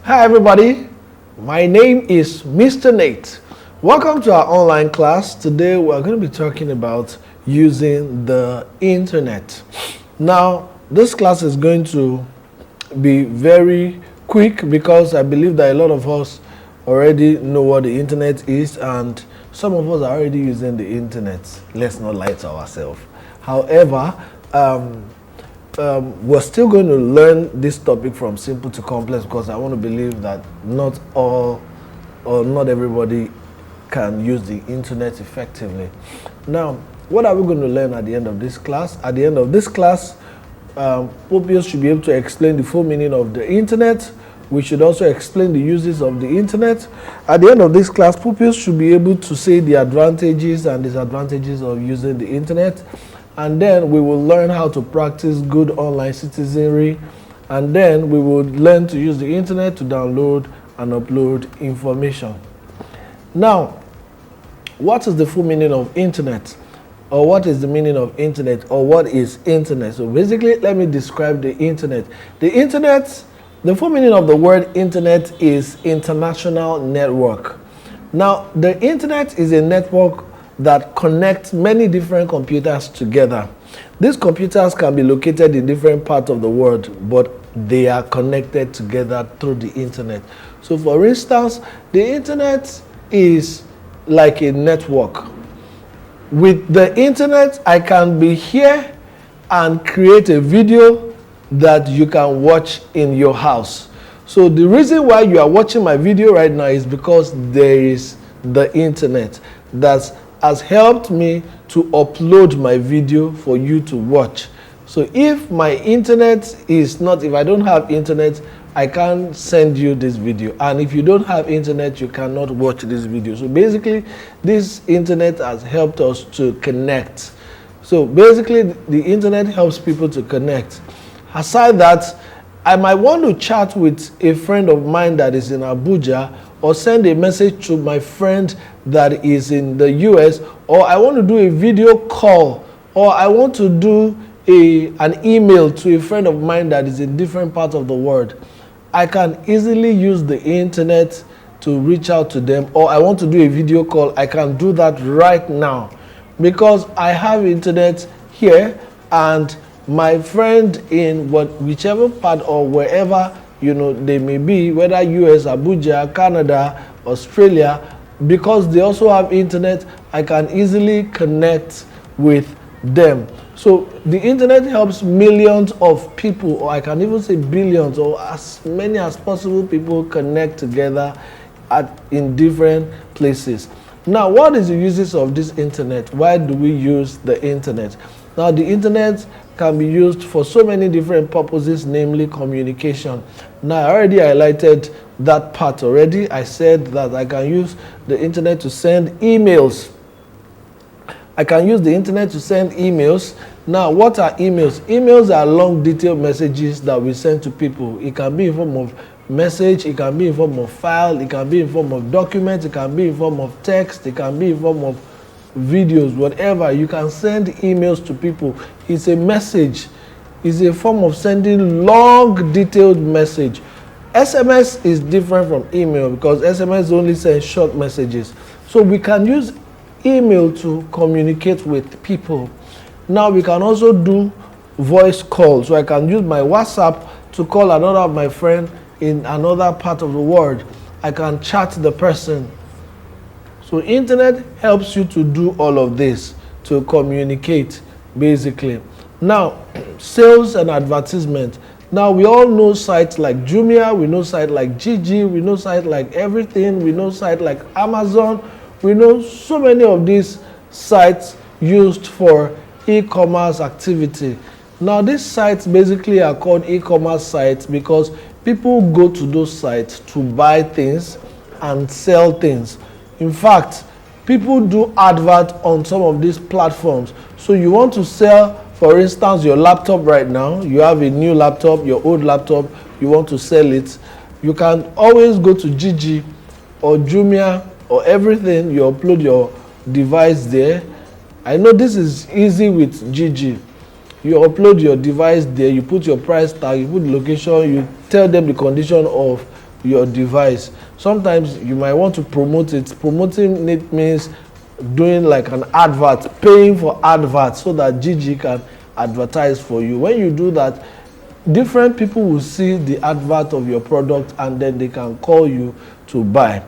Hi everybody, my name is Mr. Nate. Welcome to our online class. Today we're going to be talking about using the internet. Now, this class is going to be very quick because I believe that a lot of us already know what the internet is and some of us are already using the internet. Let's not lie to ourselves. However, we're still going to learn this topic from simple to complex because I want to believe that not all or not everybody can use the internet effectively. Now, what are we going to learn at the end of this class? At the end of this class, pupils should be able to explain the full meaning of the internet. We should also explain the uses of the internet. At the end of this class, pupils should be able to say the advantages and disadvantages of using the internet. And then we will learn how to practice good online citizenry. And then we will learn to use the internet to download and upload information. Now, what is the full meaning of internet? Or what is the meaning of internet? Or what is internet? So basically, let me describe the internet. The internet, the full meaning of the word internet is international network. Now, the internet is a network that connects many different computers together. These computers can be located in different parts of the world, but they are connected together through the internet. So for instance, the internet is like a network. With the internet, I can be here and create a video that you can watch in your house. So the reason why you are watching my video right now is because there is the internet that has helped me to upload my video for you to watch. So if my internet is not, if I don't have internet, I can't send you this video. And if you don't have internet, you cannot watch this video. So basically, this internet has helped us to connect. So basically, the internet helps people to connect. Aside that, I might want to chat with a friend of mine that is in Abuja, or send a message to my friend that is in the US, or I want to do a video call, or I want to do an email to a friend of mine that is in different parts of the world. I can easily use the internet to reach out to them, or I want to do a video call. I can do that right now because I have internet here, and my friend in whichever part or wherever they may be, whether US, Abuja, Canada, Australia, because they also have internet, I can easily connect with them. So the internet helps millions of people, or I can even say billions, or as many as possible people connect together in different places. Now, what is the uses of this internet? Why do we use the internet? Now, the internet can be used for so many different purposes, namely communication. Now, I already highlighted that part already. I said that I can use the internet to send emails. I can use the internet to send emails. Now, what are emails? Emails are long, detailed messages that we send to people. It can be in form of message, it can be in form of file, it can be in form of document, it can be in form of text, it can be in form of videos, whatever. You can send emails to people. It's a message. It's a form of sending long, detailed message. SMS is different from email because SMS only sends short messages. So we can use email to communicate with people. Now we can also do voice calls. So I can use my WhatsApp to call another of my friends in another part of the world. I can chat the person. So internet helps you to do all of this, to communicate, basically. Now, sales and advertisement. Now, we all know sites like Jumia, we know sites like Gigi, we know sites like everything, we know sites like Amazon. We know so many of these sites used for e-commerce activity. Now, these sites basically are called e-commerce sites because people go to those sites to buy things and sell things. In fact, people do advert on some of these platforms. So you want to sell, for instance, your laptop right now. You have a new laptop, your old laptop, you want to sell it. You can always go to Gigi or Jumia or everything. You upload your device there. I know this is easy with Gigi. You upload your device there, you put your price tag, you put the location, you tell them the condition of your device. Sometimes you might want to promote it. Promoting it means doing like an advert, paying for advert so that Gigi can advertise for you. When you do that, different people will see the advert of your product and then they can call you to buy.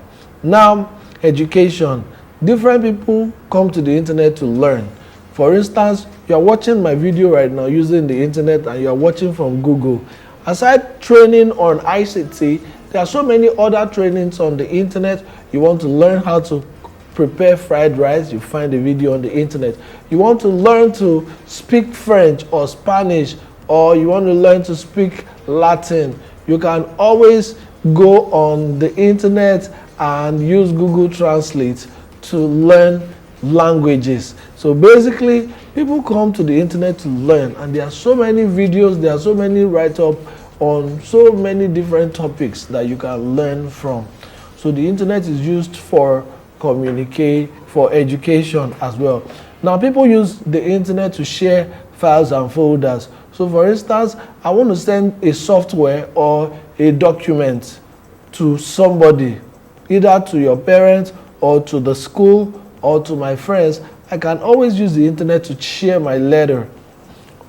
Now, education. Different people come to the internet to learn. For instance, you are watching my video right now using the internet and you are watching from Google. Aside training on ICT, there are so many other trainings on the internet. You want to learn how to prepare fried rice, you find a video on the internet. You want to learn to speak French or Spanish, or you want to learn to speak Latin, you can always go on the internet and use Google Translate to learn languages. So basically, people come to the internet to learn, and there are so many videos, there are so many write-up on so many different topics that you can learn from. So the internet is used for communicate, for education as well. Now people use the internet to share files and folders. So for instance, I want to send a software or a document to somebody, either to your parents or to the school or to my friends. I can always use the internet to share my letter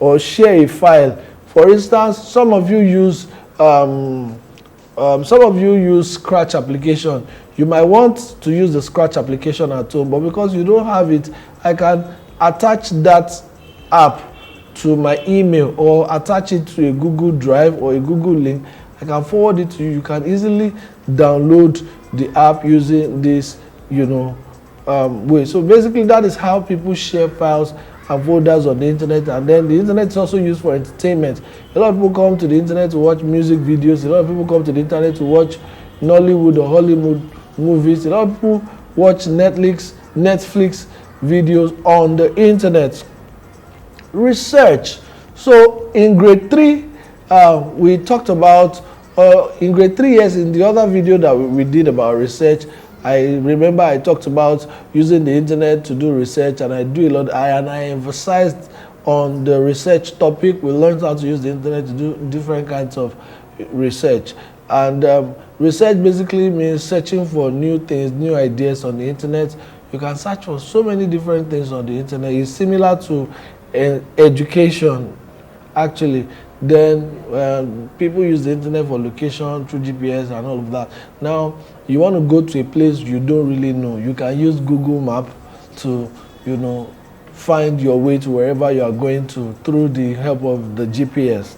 or share a file. For instance, some of you use Scratch application. You might want to use the Scratch application at home, but because you don't have it, I can attach that app to my email or attach it to a Google Drive or a Google link. I can forward it to you. You can easily download the app using this, way. So basically, that is how people share files and folders on the internet. And then the internet is also used for entertainment. A lot of people come to the internet to watch music videos. A lot of people come to the internet to watch Nollywood or Hollywood movies. A lot of people watch Netflix videos on the internet. Research. So in grade 3, we talked about in grade 3 years, in the other video that we did about research, I remember I talked about using the internet to do research, and I do a lot, and I emphasized on the research topic. We learned how to use the internet to do different kinds of research. And research basically means searching for new things, new ideas on the internet. You can search for so many different things on the internet. It's similar to education, actually. Then people use the internet for location through GPS and all of that. Now, you want to go to a place you don't really know. You can use Google Map to, find your way to wherever you are going to through the help of the GPS.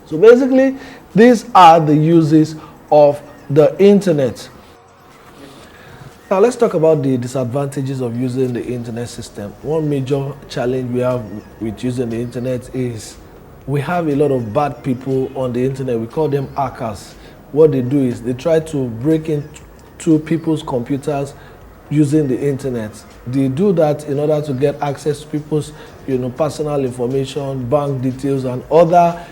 So basically, these are the uses of the internet. Now let's talk about the disadvantages of using the internet system. One major challenge we have with using the internet is we have a lot of bad people on the internet. We call them hackers. What they do is they try to break into people's computers using the internet. They do that in order to get access to people's personal information, bank details, and other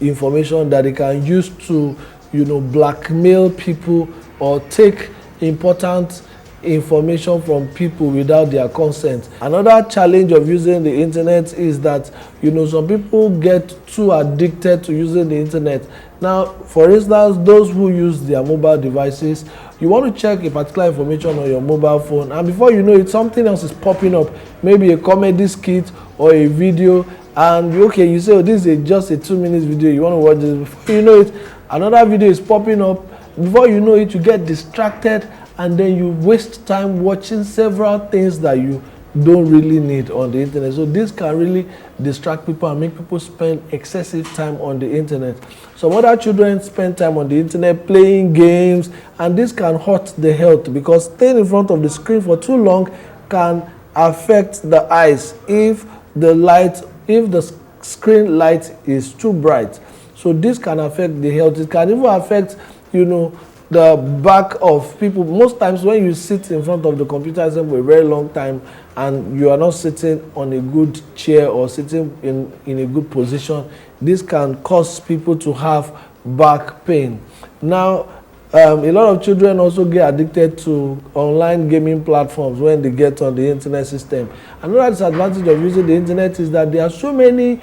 information that they can use to blackmail people or take important information from people without their consent. Another challenge of using the internet is that some people get too addicted to using the internet. Now, for instance, those who use their mobile devices, you want to check a particular information on your mobile phone, and before you know it, something else is popping up, maybe a comedy skit or a video, and you say, this is just a 2-minute video, you want to watch this. Before you know it, another video is popping up. Before you know it, you get distracted, and then you waste time watching several things that you don't really need on the internet. So this can really distract people and make people spend excessive time on the internet. Some other children spend time on the internet playing games, and this can hurt the health because staying in front of the screen for too long can affect the eyes if the screen light is too bright. So this can affect the health. It can even affect the back of people. Most times when you sit in front of the computer for a very long time and you are not sitting on a good chair or sitting in a good position, this can cause people to have back pain. Now, a lot of children also get addicted to online gaming platforms when they get on the internet system. Another disadvantage of using the internet is that there are so many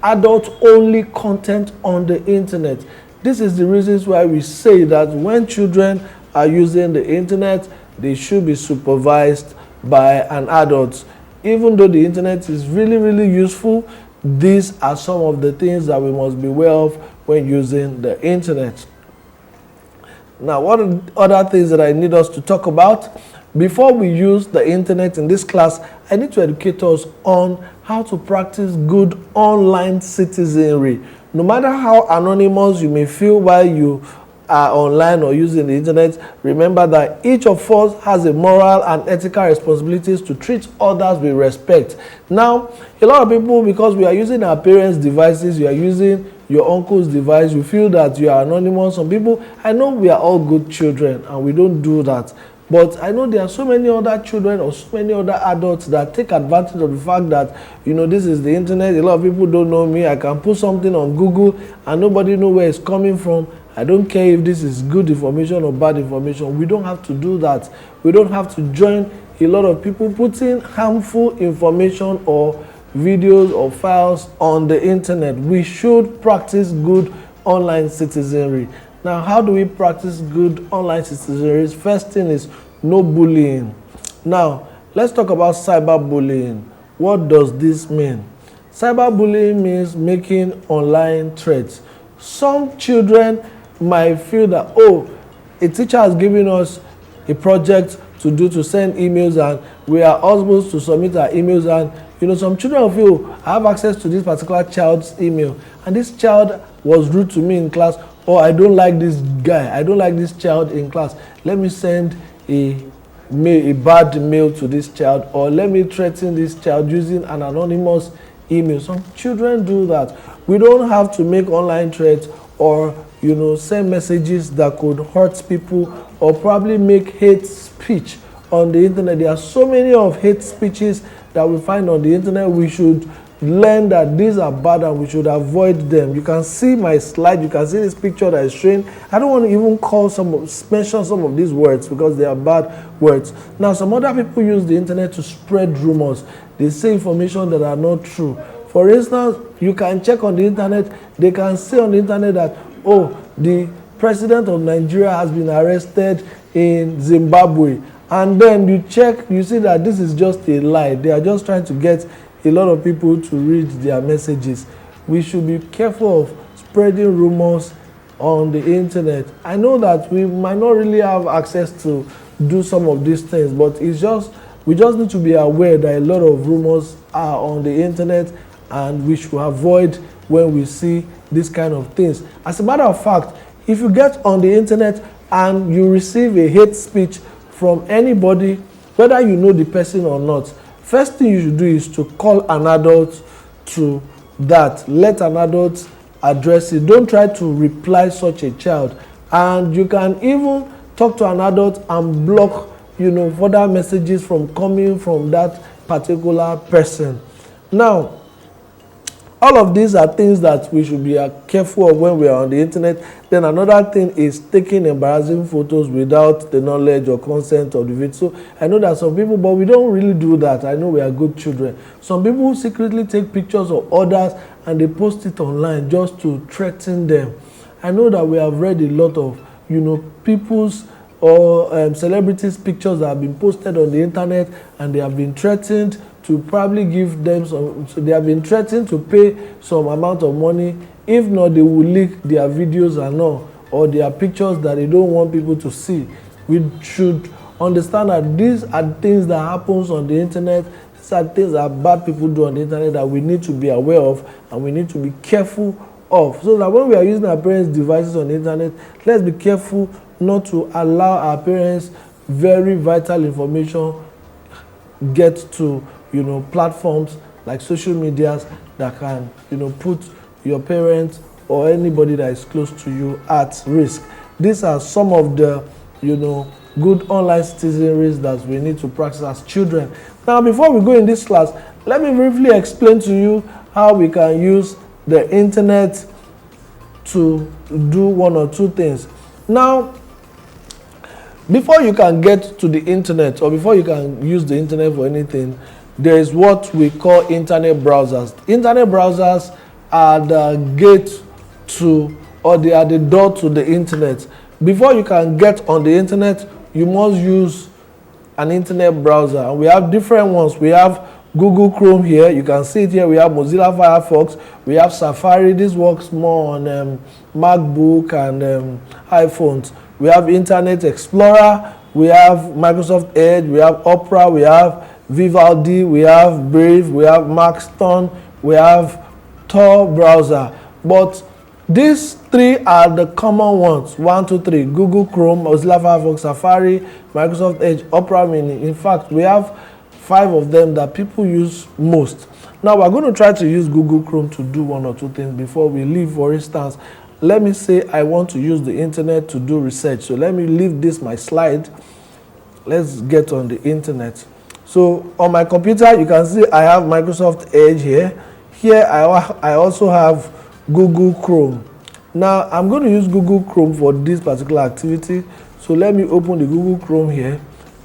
adult-only content on the internet. This is the reasons why we say that when children are using the internet, they should be supervised by an adult. Even though the internet is really, really useful, these are some of the things that we must be aware of when using the internet. Now, what are other things that I need us to talk about? Before we use the internet in this class, I need to educate us on how to practice good online citizenry. No matter how anonymous you may feel while you are online or using the internet, remember that each of us has a moral and ethical responsibilities to treat others with respect. Now, a lot of people, because we are using our parents' devices, you are using your uncle's device, you feel that you are anonymous. Some people, I know we are all good children and we don't do that. But I know there are so many other children or so many other adults that take advantage of the fact that, this is the internet. A lot of people don't know me. I can put something on Google and nobody knows where it's coming from. I don't care if this is good information or bad information. We don't have to do that. We don't have to join a lot of people putting harmful information or videos or files on the internet. We should practice good online citizenry. Now, how do we practice good online citizenry? First thing is no bullying. Now, let's talk about cyberbullying. What does this mean? Cyberbullying means making online threats. Some children might feel that, a teacher has given us a project to do, to send emails, and we are all supposed to submit our emails, and some children will feel, I have access to this particular child's email, and this child was rude to me in class, or I don't like this guy, I don't like this child in class. Let me send a bad mail to this child, or let me threaten this child using an anonymous email. Some children do that. We don't have to make online threats or send messages that could hurt people or probably make hate speech on the internet. There are so many of hate speeches that we find on the internet. We should learn that these are bad and we should avoid them. You can see my slide, you can see this picture that is showing. I don't want to even mention some of these words because they are bad words. Now, some other people use the internet to spread rumors. They say information that are not true. For instance, you can check on the internet, they can say on the internet that, the president of Nigeria has been arrested in Zimbabwe. And then you check, you see that this is just a lie. They are just trying to get a lot of people to read their messages. We should be careful of spreading rumors on the internet. I know that we might not really have access to do some of these things, but we just need to be aware that a lot of rumors are on the internet, and we should avoid when we see these kind of things. As a matter of fact, if you get on the internet and you receive a hate speech from anybody, whether you know the person or not, first thing you should do is to call an adult to that. Let an adult address it. Don't try to reply such a child. And you can even talk to an adult and block, further messages from coming from that particular person. Now, all of these are things that we should be careful of when we are on the internet. Then another thing is taking embarrassing photos without the knowledge or consent of the victim. So I know that some people, but we don't really do that. I know we are good children. Some people secretly take pictures of others and they post it online just to threaten them. I know that we have read a lot of, people's or celebrities' pictures that have been posted on the internet, and they have been threatened to probably give them some, so they have been threatened to pay some amount of money. If not, they will leak their videos and all, or their pictures that they don't want people to see. We should understand that these are things that happens on the internet. These are things that bad people do on the internet that we need to be aware of and we need to be careful of. So that when we are using our parents' devices on the internet, let's be careful not to allow our parents' very vital information get to platforms like social medias that can put your parents or anybody that is close to you at risk. These are some of the good online citizenry that we need to practice as children. Now, before we go in this class, let me briefly explain to you how we can use the internet to do one or two things. Now, before you can get to the internet or before you can use the internet for anything, there is what we call internet browsers. Internet browsers are the gate to or they are the door to the internet. Before you can get on the internet, you must use an internet browser. And we have different ones. We have Google Chrome here. You can see it here. We have Mozilla Firefox. We have Safari. This works more on MacBook and iPhones. We have Internet Explorer. We have Microsoft Edge. We have Opera. We have Vivaldi. We have Brave. We have Maxton. We have Tor browser. But these three are the common ones. 1, 2, 3. Google Chrome, Mozilla Firefox, Safari, Microsoft Edge, Opera Mini. In fact, we have 5 of them that people use most. Now we're going to try to use Google Chrome to do 1 or 2 things before we leave. For instance, let me say I want to use the internet to do research. So let me leave this my slide. Let's get on the internet. So on my computer, you can see I have Microsoft Edge here. Here I also have Google Chrome. Now I'm going to use Google Chrome for this particular activity. So let me open the Google Chrome here.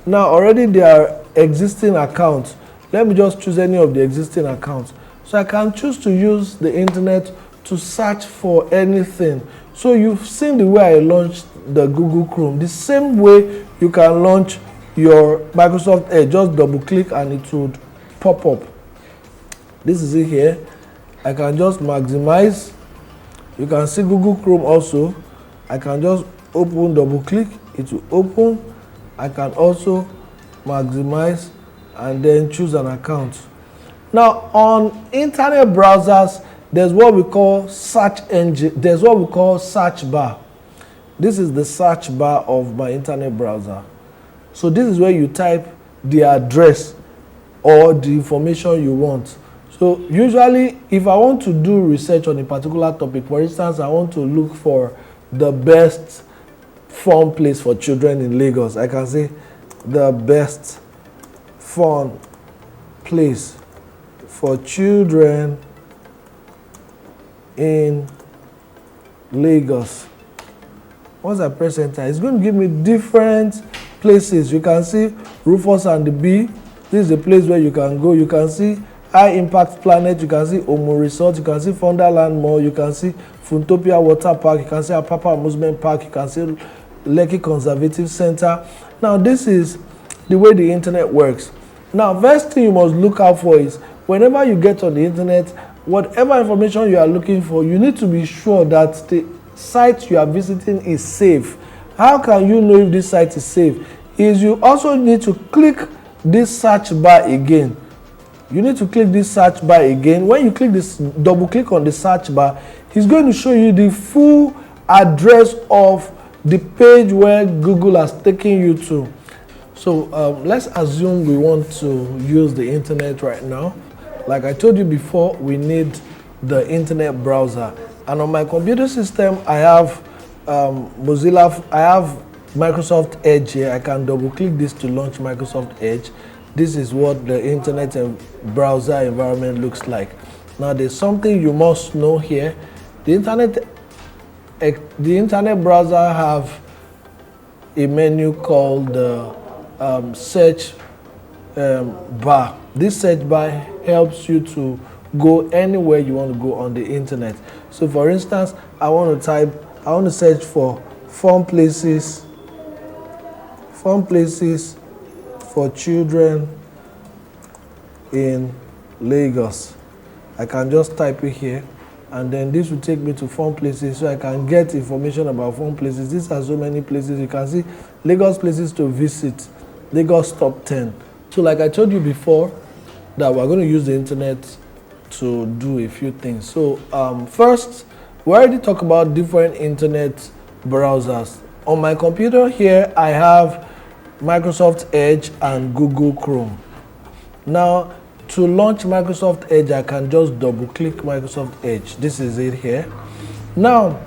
Now already there are existing accounts. Let me just choose any of the existing accounts. So I can choose to use the internet to search for anything. So you've seen the way I launched the Google Chrome. The same way you can launch your Microsoft Edge. Just double click and it would pop up. This is it here. I can just maximize. You can see Google Chrome also. I can just open, double click, it will open. I can also maximize and then choose an account. Now on internet browsers, there's what we call search engine. There's what we call search bar. This is the search bar of my internet browser. So this is where you type the address or the information you want. So usually if I want to do research on a particular topic, for instance, I want to look for the best fun place for children in Lagos, I can say the best fun place for children in Lagos. Once I press enter, it's going to give me different places. You can see Rufus and the Bee. This is the place where you can go. You can see High Impact Planet. You can see Omo Resort. You can see Fonderland Mall. You can see Funtopia Water Park. You can see Apapa Amusement Park. You can see Lekki Conservative Center. Now this is the way the internet works. Now first thing you must look out for is whenever you get on the internet, whatever information you are looking for, you need to be sure that the site you are visiting is safe. How can you know if this site is safe? Is you also need to click this search bar again. You need to click this search bar again. When you click this, double click on the search bar, it's going to show you the full address of the page where Google has taken you to. So let's assume we want to use the internet right now. Like I told you before, we need the internet browser. And on my computer system, I have Mozilla, I have Microsoft Edge here. I can double click this to launch Microsoft Edge. This is what the internet and browser environment looks like. Now there's something you must know here. The internet browser have a menu called the search bar. This search bar helps you to go anywhere you want to go on the internet. So for instance, I want to search for fun places for children in Lagos. I can just type it here and then this will take me to fun places, so I can get information about fun places. These are so many places. You can see Lagos places to visit, Lagos top 10. So like I told you before, that we're going to use the internet to do a few things. So first, we already talked about different internet browsers. On my computer here, I have Microsoft Edge and Google Chrome. Now, to launch Microsoft Edge, I can just double click Microsoft Edge. This is it here. Now,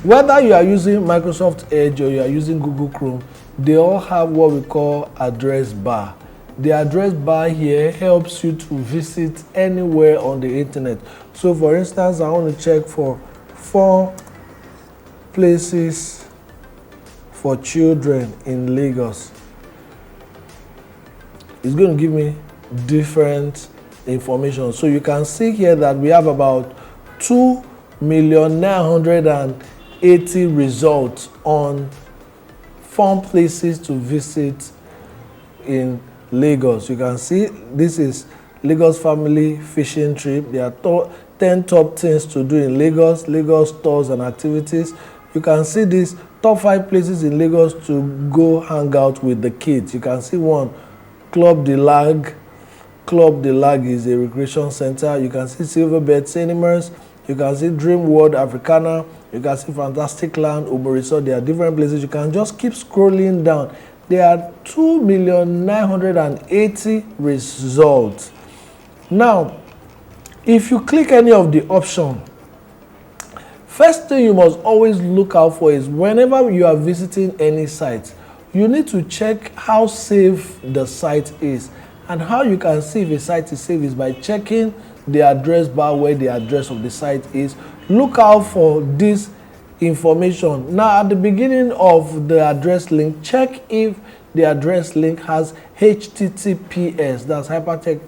whether you are using Microsoft Edge or you are using Google Chrome, they all have what we call address bar. The address bar here helps you to visit anywhere on the internet. So for instance, I want to check for 4 places for children in Lagos. It's going to give me different information. So you can see here that we have about 2,900,000 280 results on fun places to visit in Lagos. You can see this is Lagos family fishing trip. There are 10 top things to do in Lagos, Lagos tours and activities. You can see this top 5 places in Lagos to go hang out with the kids. You can see one, Club de Lag. Club de Lag is a recreation center. You can see Silverbird Cinemas. You can see Dream World Africana. You can see Fantastic Land, Resort. There are different places. You can just keep scrolling down. There are 2,980,000 results. Now, if you click any of the options, first thing you must always look out for is whenever you are visiting any site, you need to check how safe the site is. And how you can see if a site is safe is by checking the address bar where the address of the site is. Look out for this information. Now, at the beginning of the address link, check if the address link has HTTPS, that's Hypertext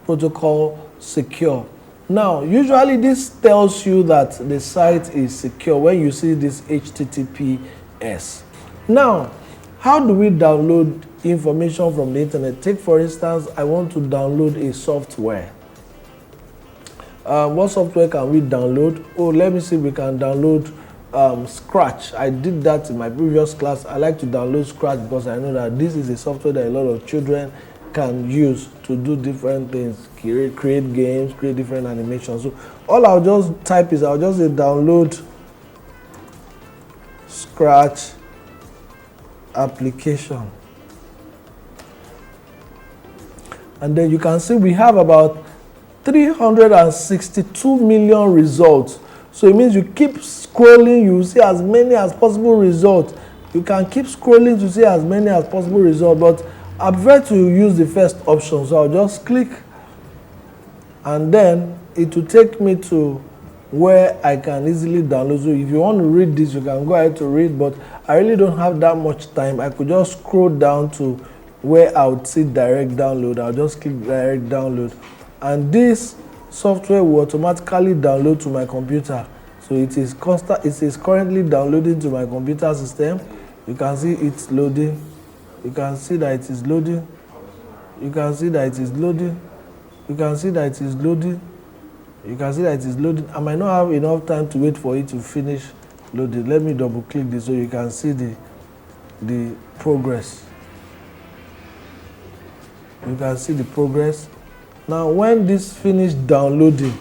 Protocol Secure. Now, usually this tells you that the site is secure when you see this HTTPS. Now, how do we download information from the internet? Take, for instance, I want to download a software. What software can we download? Oh, let me see if we can download Scratch. I did that in my previous class. I like to download Scratch because I know that this is a software that a lot of children can use to do different things, create games, create different animations. So all I'll just type is, I'll just say download Scratch application. And then you can see we have about 362 million results. So it means you keep scrolling, you see as many as possible results. You can keep scrolling to see as many as possible results, but I prefer to use the first option. So I'll just click and then it will take me to where I can easily download. So if you want to read this, you can go ahead to read, but I really don't have that much time. I could just scroll down to where I would see direct download. I'll just click direct download and this software will automatically download to my computer. So it is currently downloading to my computer system. You can see it's loading. You can see that it is loading. You can see that it is loading. You can see that it is loading. You can see that it is loading. I might not have enough time to wait for it to finish loading. Let me double click this so you can see the progress. You can see the progress. Now when this finished downloading,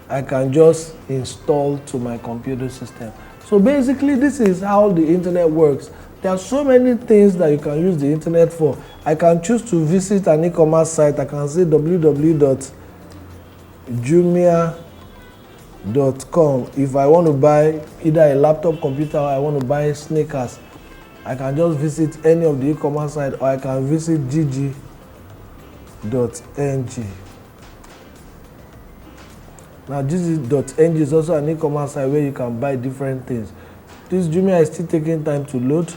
I can just install to my computer system. So basically this is how the internet works. There are so many things that you can use the internet for. I can choose to visit an e-commerce site. I can say www.jumia.com. If I want to buy either a laptop computer or I want to buy sneakers, I can just visit any of the e-commerce site, or I can visit gg.ng. Now gg.ng is also an e-commerce site where you can buy different things. This Jumia is still taking time to load.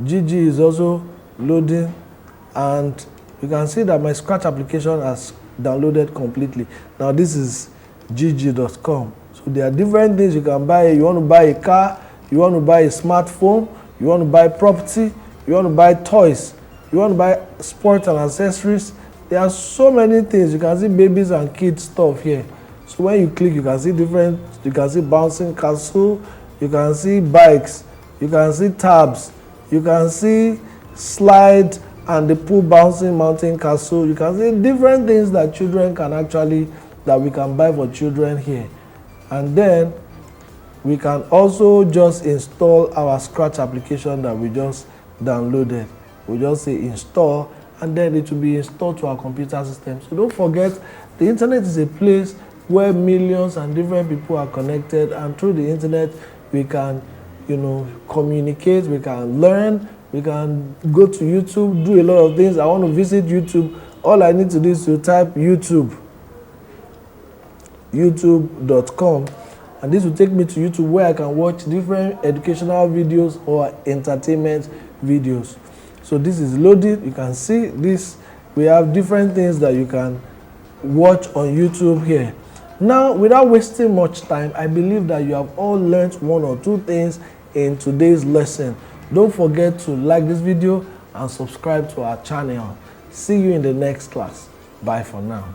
GG is also loading, and you can see that my Scratch application has downloaded completely. Now this is gg.com. So there are different things you can buy. You want to buy a car, you want to buy a smartphone, you want to buy property, you want to buy toys, you want to buy sports and accessories. There are so many things. You can see babies and kids stuff here. So when you click, you can see different, you can see bouncing castle, you can see bikes, you can see tabs, you can see slide and the pool bouncing mountain castle. You can see different things that children can actually, that we can buy for children here. And then we can also just install our Scratch application that we just downloaded. We just say install, and then it will be installed to our computer system. So don't forget, the internet is a place where millions and different people are connected, and through the internet we can, communicate, we can learn, we can go to YouTube, do a lot of things. I want to visit YouTube. All I need to do is to type youtube.com, and this will take me to YouTube where I can watch different educational videos or entertainment videos. So this is loaded. You can see this. We have different things that you can watch on YouTube here. Now, without wasting much time, I believe that you have all learned one or two things in today's lesson. Don't forget to like this video and subscribe to our channel. See you in the next class. Bye for now.